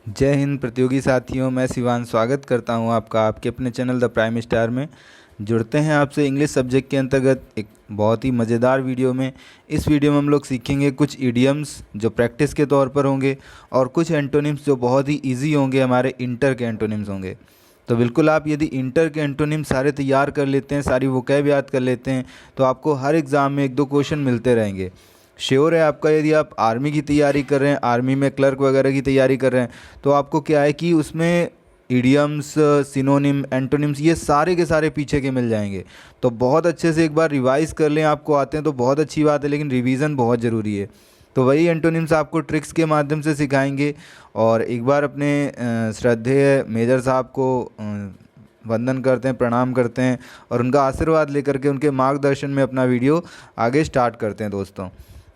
जय हिंद प्रतियोगी साथियों, मैं शिवान स्वागत करता हूं आपका आपके अपने चैनल द प्राइम स्टार में। जुड़ते हैं आपसे इंग्लिश सब्जेक्ट के अंतर्गत एक बहुत ही मज़ेदार वीडियो में। इस वीडियो में हम लोग सीखेंगे कुछ इडियम्स जो प्रैक्टिस के तौर पर होंगे और कुछ एंटोनिम्स जो बहुत ही इजी होंगे, हमारे इंटर के एंटोनिम्स होंगे। तो बिल्कुल आप यदि इंटर के एंटोनिम्स सारे तैयार कर लेते हैं, सारी वोकैब याद कर लेते हैं, तो आपको हर एग्ज़ाम में एक दो क्वेश्चन मिलते रहेंगे। श्योर है आपका, यदि आप आर्मी की तैयारी कर रहे हैं, आर्मी में क्लर्क वगैरह की तैयारी कर रहे हैं, तो आपको क्या है कि उसमें इडियम्स, सिनोनिम, एंटोनिम्स ये सारे के सारे पीछे के मिल जाएंगे। तो बहुत अच्छे से एक बार रिवाइज़ कर लें, आपको आते हैं तो बहुत अच्छी बात है, लेकिन रिवीजन बहुत ज़रूरी है। तो वही एंटोनिम्स आपको ट्रिक्स के माध्यम से सिखाएंगे। और एक बार अपने श्रद्धेय मेजर साहब को वंदन करते हैं, प्रणाम करते हैं और उनका आशीर्वाद लेकर के उनके मार्गदर्शन में अपना वीडियो आगे स्टार्ट करते हैं दोस्तों।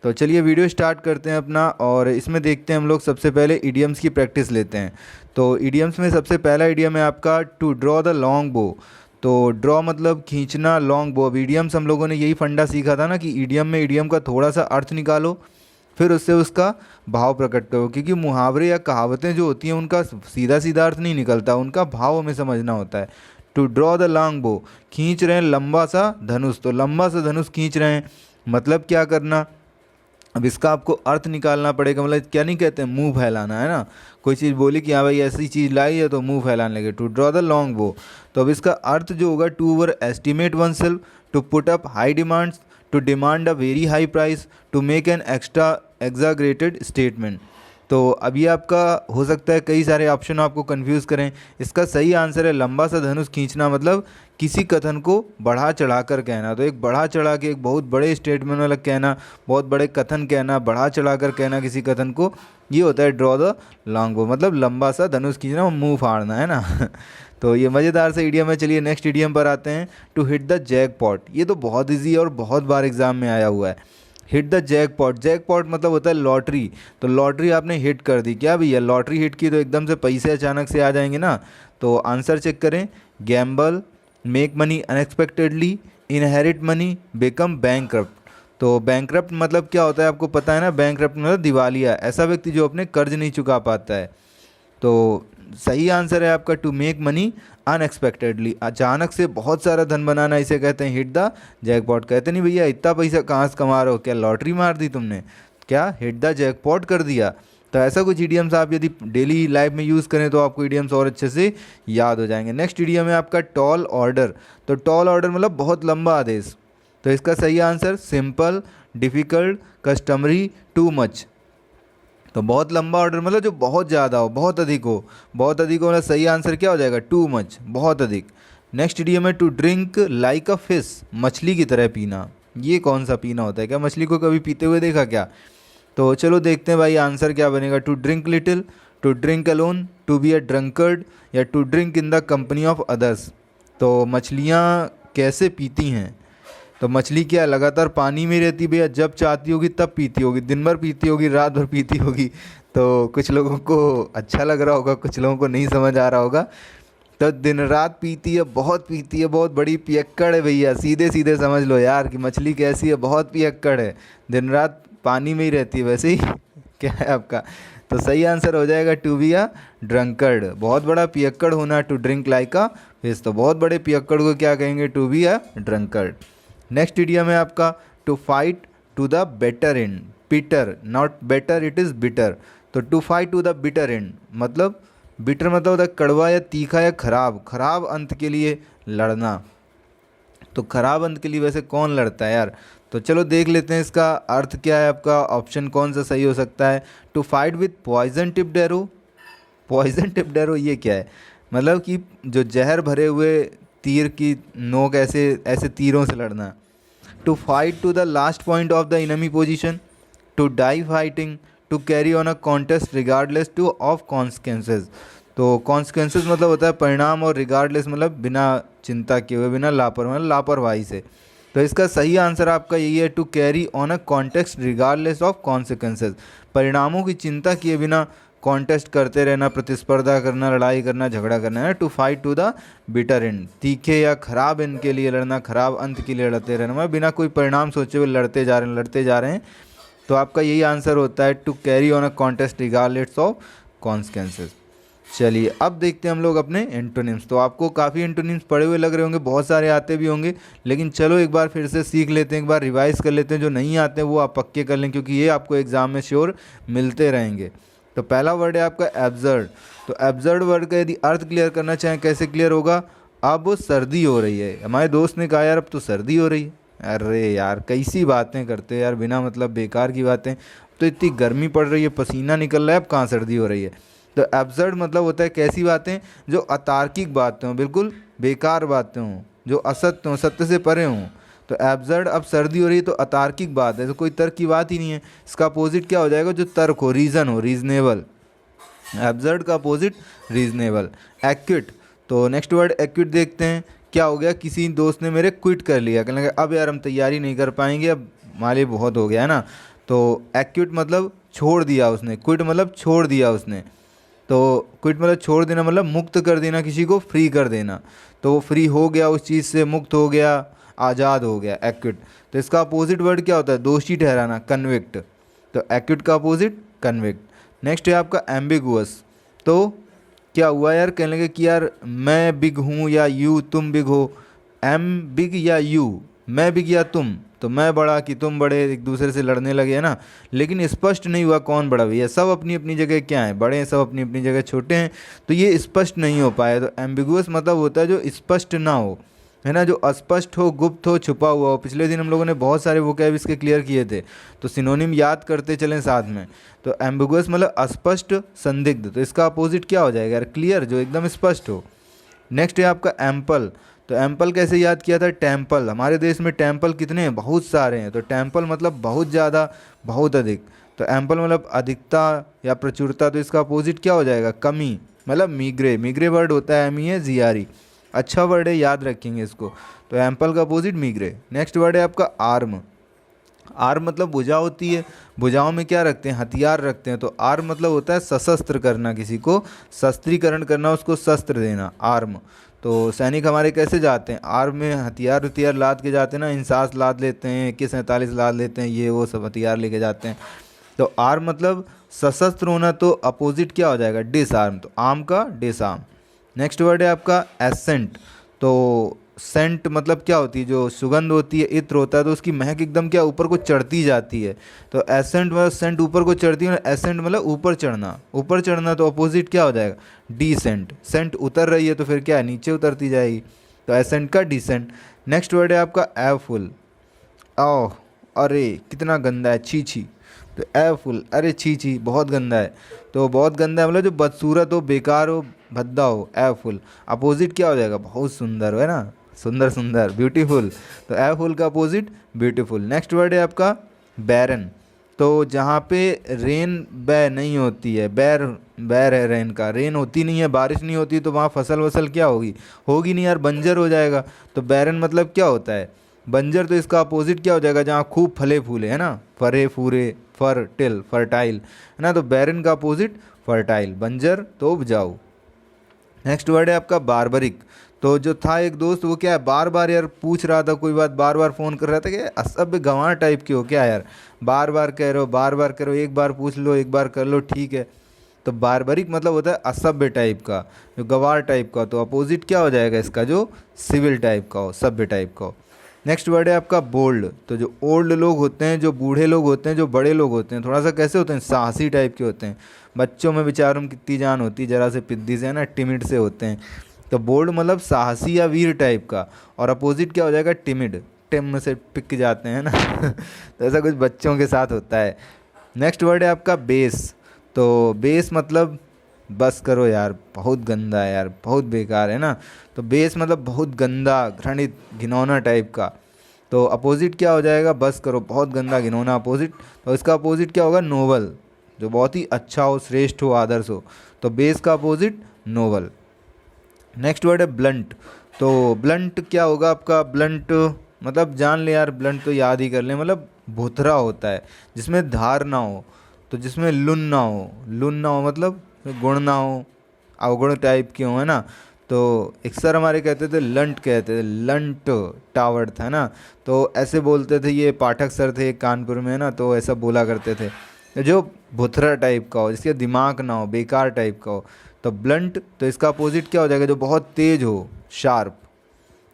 तो चलिए वीडियो स्टार्ट करते हैं अपना, और इसमें देखते हैं हम लोग सबसे पहले इडियम्स की प्रैक्टिस लेते हैं। तो इडियम्स में सबसे पहला इडियम है आपका टू ड्रॉ द लॉन्ग बो। तो ड्रॉ मतलब खींचना, लॉन्ग बो। अब इडियम्स हम लोगों ने यही फंडा सीखा था ना कि इडियम में इडियम का थोड़ा सा अर्थ निकालो, फिर उससे उसका भाव प्रकट करो। क्योंकि मुहावरे या कहावतें जो होती हैं उनका सीधा सीधा अर्थ नहीं निकलता, उनका भाव हमें समझना होता है। टू ड्रॉ द लॉन्ग बो, खींच रहे हैं लंबा सा धनुष। तो लंबा सा धनुष खींच रहे हैं मतलब क्या करना। अब इसका आपको अर्थ निकालना पड़ेगा। मतलब क्या नहीं कहते हैं, मुंह फैलाना, है ना। कोई चीज़ बोली कि हाँ भाई ऐसी चीज़ लाई है तो मुंह फैलाने लगे, टू ड्रॉ द लॉन्ग बो। तो अब इसका अर्थ जो होगा, to overestimate oneself, to put up high demands, to demand a very high price, to make an extra exaggerated statement. तो अभी आपका हो सकता है कई सारे ऑप्शन आपको कंफ्यूज करें। इसका सही आंसर है लंबा सा धनुष खींचना, मतलब किसी कथन को बढ़ा चढ़ा कर कहना। तो एक बढ़ा चढ़ा के, एक बहुत बड़े स्टेटमेंट वाला कहना, बहुत बड़े कथन कहना, बढ़ा चढ़ा कर कहना किसी कथन को, ये होता है ड्रॉ द लॉन्ग बो, मतलब लंबा सा धनुष खींचना, मुंह फाड़ना, है ना। तो ये मज़ेदार सा इडियम है। चलिए नेक्स्ट इडियम पर आते हैं, टू हिट द जैकपॉट। ये तो बहुत ईजी है और बहुत बार एग्जाम में आया हुआ है। हिट द जैकपॉट, जैकपॉट मतलब होता है लॉटरी। तो लॉटरी आपने हिट कर दी, क्या भैया लॉटरी हिट की तो एकदम से पैसे अचानक से आ जाएंगे ना। तो आंसर चेक करें, Gamble, make money unexpectedly, inherit money, become bankrupt. तो बैंकरप्ट मतलब क्या होता है आपको पता है ना, बैंकरप्ट मतलब दिवालिया, ऐसा व्यक्ति जो अपने कर्ज नहीं चुका पाता है। तो सही आंसर है आपका टू मेक मनी अनएक्सपेक्टेडली, अचानक से बहुत सारा धन बनाना, इसे कहते हैं हिट द जैकपॉट। कहते नहीं भैया इतना पैसा कहाँ से कमा रहे हो, क्या लॉटरी मार दी तुमने, क्या हिट द जैकपॉट कर दिया। तो ऐसा कुछ इडियम्स आप यदि डेली लाइफ में यूज़ करें तो आपको इडियम्स और अच्छे से याद हो जाएंगे। नेक्स्ट इडियम है आपका टॉल ऑर्डर। तो टॉल ऑर्डर मतलब बहुत लंबा आदेश। तो इसका सही answer simple, difficult, customary, too much. तो बहुत लंबा ऑर्डर मतलब जो बहुत ज़्यादा हो, बहुत अधिक हो। बहुत अधिक हो मतलब सही आंसर क्या हो जाएगा, टू मच, बहुत अधिक। नेक्स्ट इडियम है to drink like a fish, मछली की तरह पीना। ये कौन सा पीना होता है, क्या मछली को कभी पीते हुए देखा क्या। तो चलो देखते हैं भाई आंसर क्या बनेगा, to drink little, to drink alone, to be a drunkard, या to drink in the company of others. तो मछलियाँ कैसे पीती हैं, तो मछली क्या लगातार पानी में रहती भैया, जब चाहती होगी तब पीती होगी, दिन भर पीती होगी, रात भर पीती होगी। तो कुछ लोगों को अच्छा लग रहा होगा, कुछ लोगों को नहीं समझ आ रहा होगा। तो दिन रात पीती है, बहुत पीती है, बहुत बड़ी पियक्कड़ है भैया, सीधे सीधे समझ लो यार कि मछली कैसी है, बहुत पियक्कड़ है, दिन रात पानी में ही रहती है। वैसे ही क्या है आपका, तो सही आंसर हो जाएगा टू बी अ ड्रंकर्ड, बहुत बड़ा पियक्कड़ होना, to drink like a fish. तो बहुत बड़े पियक्कड़ को क्या कहेंगे, to be a drunkard. Next idiom है आपका to fight to the better end, bitter not better, it is bitter. तो to fight to the bitter end मतलब, बिटर मतलब होता है कड़वा या तीखा या खराब, खराब अंत के लिए लड़ना। तो खराब अंत के लिए वैसे कौन लड़ता है यार। तो चलो देख लेते हैं इसका अर्थ क्या है, आपका ऑप्शन कौन सा सही हो सकता है। To fight with poison tipped arrow, poison tipped arrow ये क्या है, मतलब कि जो जहर भरे हुए तीर की नोक, ऐसे ऐसे तीरों से लड़ना। To fight to the last point of the enemy position, to die fighting, to carry on a contest regardless to of consequences. तो कॉन्सिक्वेंसेज मतलब होता है परिणाम, और रिगार्डलेस मतलब बिना चिंता किए हुए, बिना लापरवाही, मतलब लापरवाही से। तो इसका सही आंसर आपका यही है, to carry on a contest regardless of consequences, परिणामों की चिंता किए बिना कॉन्टेस्ट करते रहना, प्रतिस्पर्धा करना, लड़ाई करना, झगड़ा करना है। To fight to the bitter end, तीखे या खराब एंड के लिए लड़ना, खराब अंत के लिए लड़ते रहना, मतलब बिना कोई परिणाम सोचे हुए लड़ते जा रहे हैं, लड़ते जा रहे हैं। तो आपका यही आंसर होता है to carry on a contest regardless of consequences. चलिए अब देखते हैं हम लोग अपने एंटोनिम्स। तो आपको काफ़ी एंटोनिम्स पढ़े हुए लग रहे होंगे, बहुत सारे आते भी होंगे, लेकिन चलो एक बार फिर से सीख लेते हैं, एक बार रिवाइज कर लेते हैं। जो नहीं आते हैं वो आप पक्के कर लें, क्योंकि ये आपको एग्जाम में श्योर मिलते रहेंगे। तो पहला वर्ड है आपका एब्सर्ड। तो एब्सर्ड वर्ड का यदि अर्थ क्लियर करना चाहें, कैसे क्लियर होगा? अब सर्दी हो रही है। हमारे दोस्त ने कहा यार अब तो सर्दी हो रही है। अरे यार कैसी बातें करते हैं यार, बिना मतलब बेकार की बातें। तो इतनी गर्मी पड़ रही है, पसीना निकल रहा है, अब कहाँ सर्दी हो रही है? तो एब्सर्ड मतलब होता है कैसी बातें जो अतार्किक बातें हों, बिल्कुल बेकार बातें हों, जो असत्य हों, सत्य से परे हों। तो एब्सर्ड, अब सर्दी हो रही है तो अतार्किक बात है, तो कोई तर्क की बात ही नहीं है। इसका अपोजिट क्या हो जाएगा? जो तर्क हो, रीज़न हो, रीजनेबल। एब्सर्ड का अपोजिट रीजनेबल। एक्विट। तो नेक्स्ट वर्ड एक्विट देखते हैं। क्या हो गया? किसी दोस्त ने मेरे क्विट कर लिया, कहने लगा अब यार हम तैयारी नहीं कर पाएंगे, अब माले बहुत हो गया है ना। तो एक्विट मतलब छोड़ दिया उसने, क्विट मतलब छोड़ दिया उसने। तो क्विट मतलब छोड़ देना, मतलब मुक्त कर देना, किसी को फ्री कर देना। तो वो फ्री हो गया, उस चीज़ से मुक्त हो गया, आज़ाद हो गया, एक्विट। तो इसका अपोजिट वर्ड क्या होता है? दोषी ठहराना, कन्विक्ट। तो एक्विट का अपोजिट कन्विक्ट। नेक्स्ट है आपका एम्बिगुअस। तो क्या हुआ यार? कहने लगे कि यार मैं बिग हूँ या यू तुम बिग हो। एम बिग या यू, मैं बिग या तुम। तो मैं बड़ा कि तुम बड़े, एक दूसरे से लड़ने लगे है ना। लेकिन स्पष्ट नहीं हुआ कौन बड़ा भैया, सब अपनी अपनी जगह क्या है, बड़े हैं, सब अपनी अपनी जगह छोटे हैं। तो ये स्पष्ट नहीं हो पाया। तो एम्बिगुअस मतलब होता है जो स्पष्ट ना हो, है ना, जो अस्पष्ट हो, गुप्त हो, छुपा हुआ हो। पिछले दिन हम लोगों ने बहुत सारे वोकैब इसके क्लियर किए थे, तो सिनोनिम याद करते चलें साथ में। तो एम्बिगुअस मतलब अस्पष्ट, संदिग्ध। तो इसका अपोजिट क्या हो जाएगा यार? क्लियर, जो एकदम स्पष्ट हो। नेक्स्ट है आपका एम्पल। तो एम्पल कैसे याद किया था? टेम्पल। हमारे देश में टेम्पल कितने हैं? बहुत सारे हैं। तो टेम्पल मतलब बहुत ज़्यादा, बहुत अधिक। तो एम्पल मतलब अधिकता या प्रचुरता। तो इसका अपोजिट क्या हो जाएगा? कमी, मतलब मीग्रे। मीग्रे वर्ड होता है MEGRE। अच्छा वर्ड है, याद रखेंगे इसको। तो एम्पल का अपोजिट मीग्रे। नेक्स्ट वर्ड है आपका आर्म। आर्म मतलब भुजा होती है, भुजाओं में क्या रखते हैं? हथियार रखते हैं। तो आर्म मतलब होता है सशस्त्र करना, किसी को शस्त्रीकरण करना, उसको शस्त्र देना, आर्म। तो सैनिक हमारे कैसे जाते हैं? आर्म में हथियार हथियार लाद के जाते हैं ना, इंसास लाद लेते हैं, AK-47 लाद लेते हैं, ये वो सब हथियार लेके जाते हैं। तो आर्म मतलब सशस्त्र होना। तो अपोजिट क्या हो जाएगा? डिसआर्म। तो आर्म का डिसआर्म। नेक्स्ट वर्ड है आपका एसेंट। तो सेंट मतलब क्या होती है? जो सुगंध होती है, इत्र होता है, तो उसकी महक एकदम क्या ऊपर को चढ़ती जाती है। तो एसेंट मतलब सेंट ऊपर को चढ़ती है, एसेंट मतलब ऊपर चढ़ना, ऊपर चढ़ना। तो अपोजिट क्या हो जाएगा? डिसेंट। सेंट उतर रही है तो फिर क्या है? नीचे उतरती जाएगी। तो एसेंट का डिसेंट। नेक्स्ट वर्ड है आपका एफुल। ओह, अरे कितना गंदा है, छी छी। तो एफुल, अरे छी छी, बहुत गंदा है। तो बहुत गंदा है मतलब जो बदसूरत हो, बेकार हो, भद्दा हो, एफुल। अपोजिट क्या हो जाएगा? बहुत सुंदर हो, है ना, सुंदर सुंदर, ब्यूटीफुल। तो एफुल का अपोजिट ब्यूटीफुल। नेक्स्ट वर्ड है आपका बैरन। तो जहाँ पे रेन बै नहीं होती है, बैर बैर है रेन का, रेन होती नहीं है, बारिश नहीं होती, तो वहाँ फसल वसल क्या होगी? होगी नहीं यार, बंजर हो जाएगा। तो बैरन मतलब क्या होता है? बंजर। तो इसका अपोजिट क्या हो जाएगा? जहाँ खूब फले फूले, है ना, फरे फूरे, फर्टिल, फर्टाइल, है ना। तो बैरन का अपोजिट फर्टाइल, बंजर तो उपजाऊ। नेक्स्ट वर्ड है आपका बारबरिक। तो जो था एक दोस्त, वो क्या है, बार बार यार पूछ रहा था कोई बात, बार बार फ़ोन कर रहा था कि असभ्य गंवार टाइप के हो क्या यार, बार बार कह रहे हो, बार बार करो, एक बार पूछ लो, एक बार कर लो, ठीक है। तो बारबरिक मतलब होता है असभ्य टाइप का, जो गंवार टाइप का। तो अपोजिट क्या हो जाएगा इसका? जो सिविल टाइप का हो, सभ्य टाइप का हो। नेक्स्ट वर्ड है आपका बोल्ड। तो जो ओल्ड लोग होते हैं, जो बूढ़े लोग होते हैं, जो बड़े लोग होते हैं, थोड़ा सा कैसे होते हैं? साहसी टाइप के होते हैं। बच्चों में बेचारों में कितनी जान होती है, जरा से पिद्दी से, है ना, टिमिड से होते हैं। तो बोल्ड मतलब साहसी या वीर टाइप का। और अपोजिट क्या हो जाएगा? टिमिड, टिम से पिक जाते हैं ना तो ऐसा कुछ बच्चों के साथ होता है। नेक्स्ट वर्ड है आपका बेस। तो बेस मतलब बस करो यार, बहुत गंदा है यार, बहुत बेकार है ना। तो बेस मतलब बहुत गंदा, घृणित, घिनौना टाइप का। तो अपोजिट क्या हो जाएगा? बस करो, बहुत गंदा, घिनौना, अपोजिट। तो इसका अपोजिट क्या होगा? नोबल, जो बहुत ही अच्छा हो, श्रेष्ठ हो, आदर्श हो। तो बेस का अपोजिट नोबल। नेक्स्ट वर्ड है ब्लंट। तो ब्लंट क्या होगा आपका? ब्लंट मतलब जान ले यार, ब्लंट तो याद ही कर ले, मतलब भुथरा होता है, जिसमें धार ना हो, तो जिसमें लुन ना हो, लुन ना हो मतलब गुण ना हो, अवगुण टाइप के हो, है ना। तो एक सर हमारे कहते थे, लंट कहते थे, लंट टावर था ना। तो ऐसे बोलते थे, ये पाठक सर थे कानपुर में, है ना, तो ऐसा बोला करते थे। तो जो भुथरा टाइप का हो, जिसके दिमाग ना हो, बेकार टाइप का हो। तो ब्लंट, तो इसका अपोजिट क्या हो जाएगा, जो बहुत तेज हो, शार्प।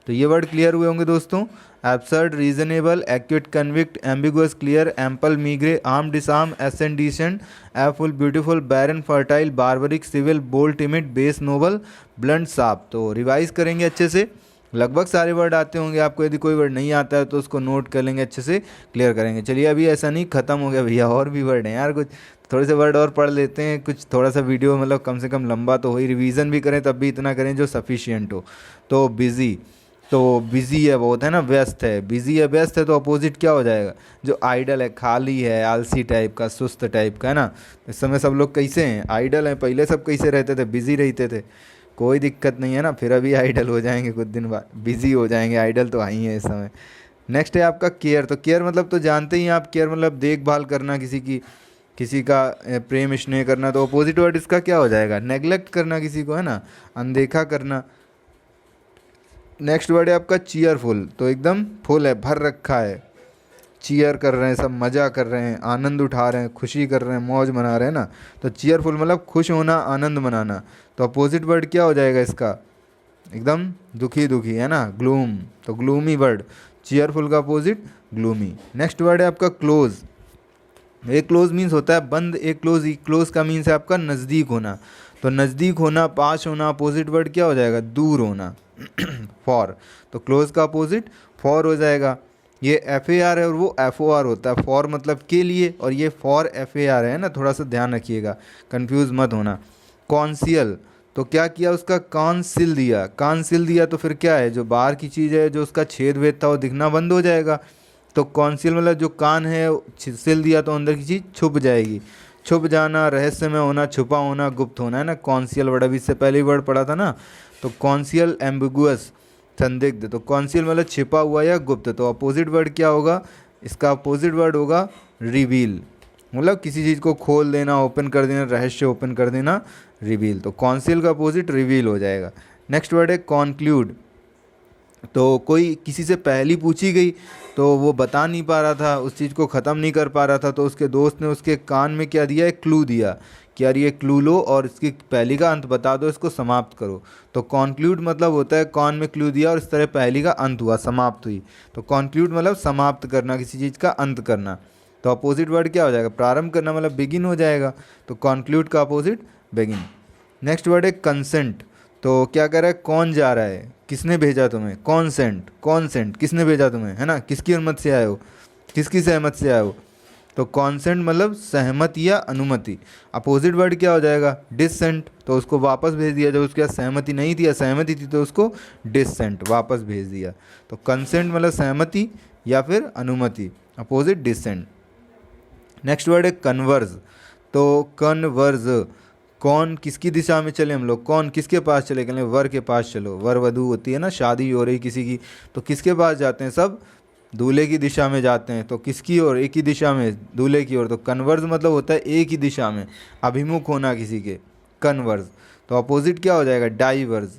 तो ये वर्ड क्लियर हुए होंगे दोस्तों। Absurd, reasonable, acute, convict, ambiguous, clear, ample, meagre, arm, disarm, ascent, descent, awful, beautiful, barren, fertile, barbaric, civil, bold, timid, base, noble, blunt, साफ। तो रिवाइज करेंगे अच्छे से, लगभग सारे वर्ड आते होंगे आपको। यदि कोई वर्ड नहीं आता है तो उसको नोट कर लेंगे, अच्छे से क्लियर करेंगे। चलिए, अभी ऐसा नहीं ख़त्म हो गया भैया, और भी वर्ड हैं यार, कुछ थोड़े से वर्ड और पढ़ लेते हैं। कुछ थोड़ा सा वीडियो मतलब कम से कम लंबा तो हो ही, रिवीजन भी करें तब भी इतना करें जो सफिशिएंट हो। तो बिज़ी, तो बिज़ी है बहुत, है ना, व्यस्त है। बिज़ी है, व्यस्त है, तो अपोजिट क्या हो जाएगा, जो आइडल है, खाली है, आलसी टाइप का, सुस्त टाइप का, है ना। इस समय सब लोग कैसे हैं, आइडल हैं। पहले सब कैसे रहते थे, बिज़ी रहते थे, कोई दिक्कत नहीं है ना, फिर अभी आइडल हो जाएंगे, कुछ दिन बाद बिज़ी हो जाएंगे, आइडल तो आई है इस समय। नेक्स्ट है आपका केयर। तो केयर मतलब तो जानते ही हैं आप, केयर मतलब देखभाल करना किसी की, किसी का प्रेम स्नेह करना। तो अपोजिट वर्ड इसका क्या हो जाएगा, नेग्लेक्ट करना किसी को, है ना, अनदेखा करना। नेक्स्ट वर्ड है आपका चीयरफुल। तो एकदम फुल है, भर रखा है, चीयर कर रहे हैं, सब मज़ा कर रहे हैं, आनंद उठा रहे हैं, खुशी कर रहे हैं, मौज मना रहे हैं ना। तो चीयरफुल मतलब खुश होना, आनंद मनाना। तो अपोजिट वर्ड क्या हो जाएगा इसका, एकदम दुखी दुखी, है ना, ग्लूम। तो ग्लूमी वर्ड, चीयरफुल का अपोजिट ग्लूमी। नेक्स्ट वर्ड है आपका क्लोज। एक क्लोज मीन्स होता है बंद, एक क्लोज, क्लोज का मीन्स है आपका नज़दीक होना। तो नज़दीक होना, पास होना, अपोजिट वर्ड क्या हो जाएगा, दूर होना। फॉर, तो क्लोज का अपोजिट फॉर हो जाएगा। ये एफ ए आर है और वो एफ ओ आर होता है। फॉर मतलब के लिए, और ये फॉर एफ ए आर है ना, थोड़ा सा ध्यान रखिएगा, कंफ्यूज मत होना। कॉन्सियल, तो क्या किया उसका, कान सिल दिया। कान सिल दिया तो फिर क्या है, जो बाहर की चीज़ है, जो उसका छेद वेद था वो दिखना बंद हो जाएगा। तो कॉन्सियल मतलब जो कान है सिल दिया तो अंदर की चीज़ छुप जाएगी। छुप जाना, रहस्यमय होना, छुपा होना, गुप्त होना, है ना, कॉन्सियल वर्ड। अभी इससे पहले ही वर्ड पढ़ा था ना। तो कॉन्सियल, एम्बिगुअस, संदिग्ध। तो कॉन्सियल मतलब छिपा हुआ या गुप्त। तो अपोजिट वर्ड क्या होगा, इसका अपोजिट वर्ड होगा रिवील, मतलब किसी चीज़ को खोल देना, ओपन कर देना, रहस्य ओपन कर देना, रिवील। तो कॉन्सियल का अपोजिट रिवील हो जाएगा। नेक्स्ट वर्ड है कॉन्क्लूड। तो कोई किसी से पहली पूछी गई तो वो बता नहीं पा रहा था, उस चीज़ को ख़त्म नहीं कर पा रहा था, तो उसके दोस्त ने उसके कान में क्या दिया, एक क्लू दिया कि यार ये क्लू लो और इसकी पहली का अंत बता दो, इसको समाप्त करो। तो कॉन्क्लूड मतलब होता है कान में क्लू दिया और इस तरह पहली का अंत हुआ, समाप्त हुई। तो कॉन्क्लूड मतलब समाप्त करना, किसी चीज़ का अंत करना। तो अपोजिट वर्ड क्या हो जाएगा, प्रारंभ करना, मतलब बिगिन हो जाएगा। तो कॉन्क्लूड का अपोजिट बिगिन। नेक्स्ट वर्ड है कंसेंट। तो क्या कह रहा है, कौन जा रहा है, किसने भेजा तुम्हें, कॉन्सेंट, कॉन्सेंट किसने भेजा तुम्हें, है ना, किसकी अनुमति से आए हो, किसकी सहमति से आए हो। तो कॉन्सेंट मतलब सहमति या अनुमति। अपोजिट वर्ड क्या हो जाएगा, डिसेंट। तो उसको वापस भेज दिया, जब उसके पास सहमति नहीं थी या सहमति थी तो उसको डिसेंट, वापस भेज दिया। तो कंसेंट मतलब सहमति या फिर अनुमति, अपोजिट डिसेंट। नेक्स्ट वर्ड है कन्वर्ज। तो कन्वर्ज, कौन किसकी दिशा में चले हम लोग, कौन किसके पास चले, कहते वर के पास चलो। वर वधू होती है ना, शादी हो रही किसी की, तो किसके पास जाते हैं, सब दूल्हे की दिशा में जाते हैं। तो किसकी ओर, एक ही दिशा में, दूल्हे की ओर। तो कन्वर्ज मतलब होता है एक ही दिशा में, अभिमुख होना किसी के, कन्वर्ज। तो अपोजिट क्या हो जाएगा, डाइवर्ज।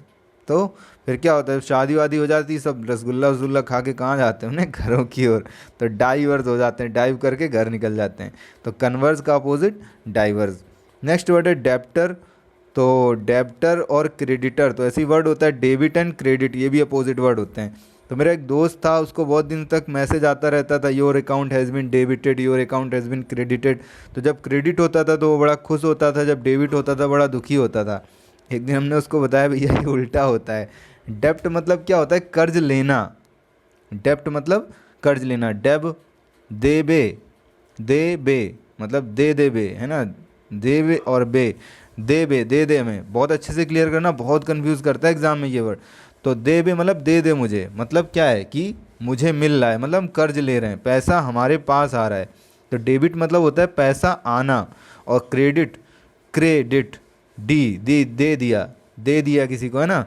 तो फिर क्या होता है, शादी वादी हो जाती है, सब रसगुल्ला वसगुल्ला खा के कहाँ जाते हैं, उन्हें घरों की ओर। तो डाइवर्ज हो जाते हैं, डाइव करके घर निकल जाते हैं। तो कन्वर्ज का अपोजिट डाइवर्ज। नेक्स्ट वर्ड है डेप्टर। तो डेप्टर और क्रेडिटर, तो ऐसी वर्ड होता है डेबिट एंड क्रेडिट, ये भी अपोजिट वर्ड होते हैं। तो मेरा एक दोस्त था, उसको बहुत दिन तक मैसेज आता रहता था, your account has been debited, your account has been credited. तो जब क्रेडिट होता था तो वो बड़ा खुश होता था, जब डेबिट होता था बड़ा दुखी होता था। एक दिन हमने उसको बताया भैया ये उल्टा होता है। डेप्ट मतलब क्या होता है, कर्ज लेना। डेप्ट मतलब कर्ज लेना। डेब, दे बे मतलब दे बे, है ना, दे बे और बे, दे बे, दे में बहुत अच्छे से क्लियर करना, बहुत कंफ्यूज करता है एग्जाम में ये वर्ड। तो दे बे मतलब दे मुझे, मतलब क्या है कि मुझे मिल रहा है, मतलब हम कर्ज ले रहे हैं, पैसा हमारे पास आ रहा है। तो डेबिट मतलब होता है पैसा आना, और क्रेडिट, क्रेडिट दे दिया किसी को, है ना।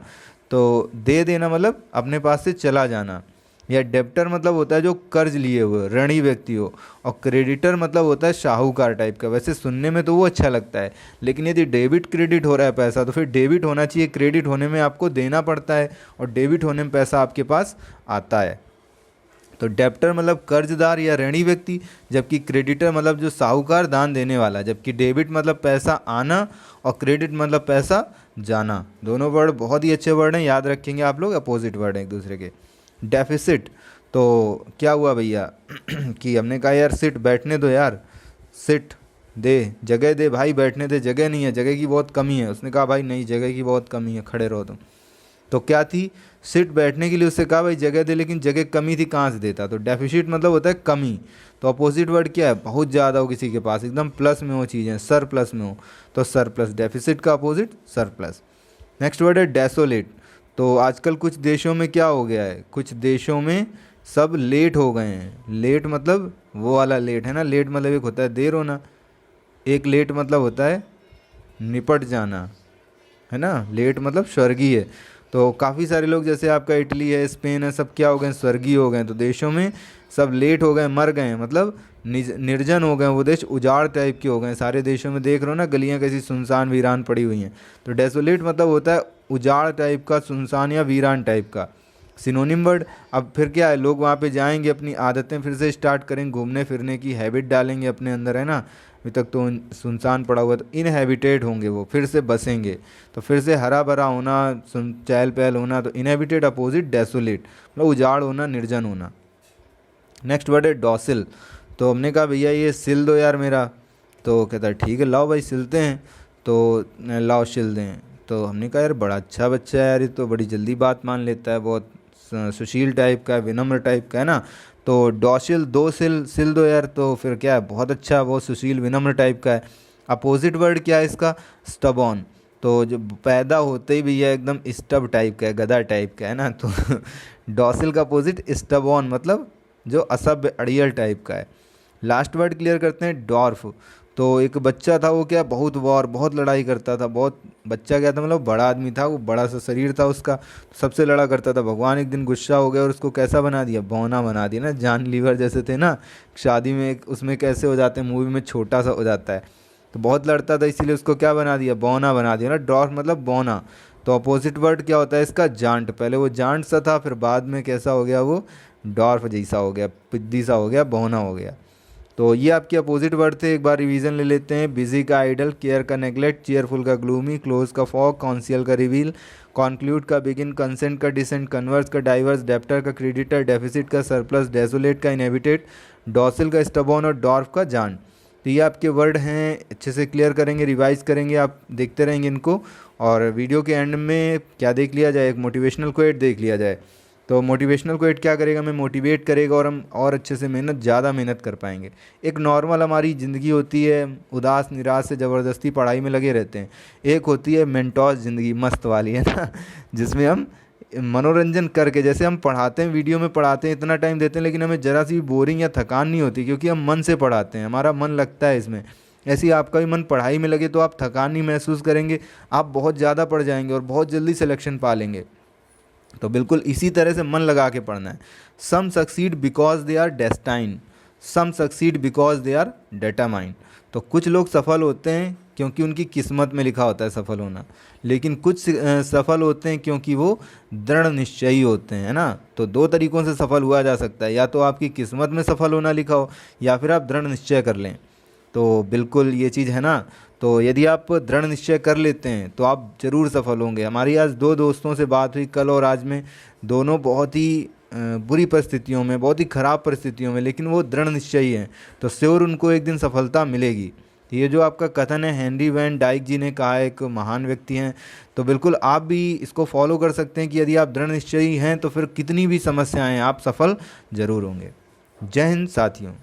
तो दे देना मतलब अपने पास से चला जाना। या डेप्टर मतलब होता है जो कर्ज लिए हुए ऋणी व्यक्ति हो, और क्रेडिटर मतलब होता है शाहूकार टाइप का। वैसे सुनने में तो वो अच्छा लगता है, लेकिन यदि डेबिट क्रेडिट हो रहा है पैसा, तो फिर डेबिट होना चाहिए, क्रेडिट होने में आपको देना पड़ता है, और डेबिट होने में पैसा आपके पास आता है। तो डेप्टर मतलब कर्जदार या ऋणी व्यक्ति, जबकि क्रेडिटर मतलब जो साहूकार दान देने वाला, जबकि डेबिट मतलब पैसा आना और क्रेडिट मतलब पैसा जाना। दोनों वर्ड बहुत ही अच्छे वर्ड हैं, याद रखेंगे आप लोग, अपोजिट वर्ड हैं एक दूसरे के। डेफिसिट, तो क्या हुआ भैया कि हमने कहा यार सिट, बैठने दो यार, सिट दे, जगह दे भाई, बैठने दे, जगह नहीं है, जगह की बहुत कमी है। उसने कहा भाई नहीं, जगह की बहुत कमी है, खड़े रहो तुम। तो क्या थी, सिट बैठने के लिए उससे कहा भाई जगह दे, लेकिन जगह कमी थी, कहाँ से देता। तो डेफिसिट मतलब होता है कमी। तो अपोजिट वर्ड क्या है, बहुत ज़्यादा हो किसी के पास, एकदम प्लस में हो चीज़ें, सर प्लस में हो, तो सर प्लस। डेफिसिट का opposite sir plus. Next word है डेसोलेट। तो आजकल कुछ देशों में क्या हो गया है, कुछ देशों में सब लेट हो गए हैं। लेट मतलब वो वाला लेट है ना, लेट मतलब एक होता है देर होना, एक लेट मतलब होता है निपट जाना, है ना। लेट मतलब स्वर्गीय। तो काफ़ी सारे लोग जैसे आपका इटली है, स्पेन है, सब क्या हो गए, स्वर्गीय हो गए। तो देशों में सब लेट हो गए, मर गए, मतलब निर्जन हो गए, वो देश उजाड़ टाइप के हो गए। सारे देशों में देख रहे हो ना, गलियां कैसी सुनसान वीरान पड़ी हुई हैं। तो डेसोलेट मतलब होता है उजाड़ टाइप का, सुनसान या वीरान टाइप का। सिनोनिम वर्ड, अब फिर क्या है, लोग वहाँ पे जाएंगे, अपनी आदतें फिर से स्टार्ट करेंगे, घूमने फिरने की हैबिट डालेंगे अपने अंदर, है ना। अभी तक तो सुनसान पड़ा हुआ, तो इनहैबिटेड होंगे, वो फिर से बसेंगे, तो फिर से हरा भरा होना, चहल पहल होना। तो इनहैबिटेड अपोजिट डेसोलेट, मतलब उजाड़ होना, निर्जन होना। नेक्स्ट वर्ड है डॉसिल। तो हमने कहा भैया ये सिल दो यार मेरा। तो कहता है ठीक है लाओ भाई सिलते हैं। तो लाओ सिल दें। तो हमने कहा यार बड़ा अच्छा बच्चा है यार, ये तो बड़ी जल्दी बात मान लेता है, बहुत सुशील टाइप का है, विनम्र टाइप का है ना। तो डॉसिल, दो सिल दो यार। तो फिर क्या है, बहुत अच्छा, बहुत सुशील विनम्र टाइप का है। अपोजिट वर्ड क्या है इसका, स्टबॉन। तो जो पैदा होते ही भैया एकदम स्टब टाइप का है, गधा टाइप का है ना। तो डॉसिल का अपोजिट स्टबॉन, मतलब जो असभ्य अड़ियल टाइप का है। लास्ट वर्ड क्लियर करते हैं, डॉर्फ। तो एक बच्चा था, वो क्या बहुत वॉर, बहुत लड़ाई करता था, बहुत बच्चा क्या था, मतलब बड़ा आदमी था, वो बड़ा सा शरीर था उसका, सबसे लड़ा करता था। भगवान एक दिन गुस्सा हो गया और उसको कैसा बना दिया, बौना बना दिया ना, जान लीवर जैसे थे ना शादी में, उसमें कैसे हो जाते हैं मूवी में, छोटा सा हो जाता है। तो बहुत लड़ता था, इसीलिए उसको क्या बना दिया, बौना बना दिया ना। डॉर्फ मतलब बौना। तो अपोजिट वर्ड क्या होता है इसका, जांट। पहले वो जांट सा था, फिर बाद में कैसा हो गया, वो डॉर्फ जैसा हो गया, पिद्दी सा हो गया, बौना हो गया। तो ये आपके अपोजिट वर्ड थे, एक बार रिवीजन ले लेते हैं। बिजी का आइडल, केयर का नेग्लेक्ट, चीयरफुल का ग्लूमी, क्लोज का फॉग, कॉन्सियल का रिवील, कॉन्क्लूड का बिगिन, कंसेंट का डिसेंट, कन्वर्स का डाइवर्स, डेप्टर का क्रेडिटर, डेफिसिट का सरप्लस, डेसोलेट का इनहेबिटेड, डॉसिल का स्टबॉन और डॉर्फ का जान। तो ये आपके वर्ड हैं, अच्छे से क्लियर करेंगे, रिवाइज करेंगे, आप देखते रहेंगे इनको। और वीडियो के एंड में क्या देख लिया जाए, एक मोटिवेशनल क्वेट देख लिया जाए। तो मोटिवेशनल क्वेट क्या करेगा, हमें मोटिवेट करेगा और हम और अच्छे से ज़्यादा मेहनत कर पाएंगे। एक नॉर्मल हमारी ज़िंदगी होती है, उदास निराश से ज़बरदस्ती पढ़ाई में लगे रहते हैं। एक होती है मेंटोस ज़िंदगी, मस्त वाली, है ना, जिसमें हम मनोरंजन करके, जैसे हम पढ़ाते हैं, वीडियो में पढ़ाते हैं, इतना टाइम देते हैं, लेकिन हमें ज़रा सी बोरिंग या थकान नहीं होती, क्योंकि हम मन से पढ़ाते हैं, हमारा मन लगता है इसमें। ऐसे ही आपका भी मन पढ़ाई में लगे तो आप थकान नहीं महसूस करेंगे, आप बहुत ज़्यादा पढ़ जाएंगे और बहुत जल्दी सिलेक्शन पा लेंगे। तो बिल्कुल इसी तरह से मन लगा के पढ़ना है। Some succeed because they are destine, some succeed because they are determined. तो कुछ लोग सफल होते हैं क्योंकि उनकी किस्मत में लिखा होता है सफल होना, लेकिन कुछ सफल होते हैं क्योंकि वो दृढ़ निश्चयी होते हैं, है ना। तो दो तरीक़ों से सफल हुआ जा सकता है, या तो आपकी किस्मत में सफल होना लिखा हो, या फिर आप दृढ़ निश्चय कर लें। तो बिल्कुल ये चीज़ है ना। तो यदि आप दृढ़ निश्चय कर लेते हैं तो आप ज़रूर सफल होंगे। हमारी आज दो दोस्तों से बात हुई, कल और आज में, दोनों बहुत ही बुरी परिस्थितियों में, बहुत ही ख़राब परिस्थितियों में, लेकिन वो दृढ़ निश्चयी हैं, तो श्योर उनको एक दिन सफलता मिलेगी। तो ये जो आपका कथन है, हेनरी वैन डाइक जी ने कहा, एक महान व्यक्ति हैं, तो बिल्कुल आप भी इसको फॉलो कर सकते हैं कि यदि आप दृढ़ निश्चयी हैं तो फिर कितनी भी समस्याएं, आप सफल ज़रूर होंगे। जय हिंद साथियों।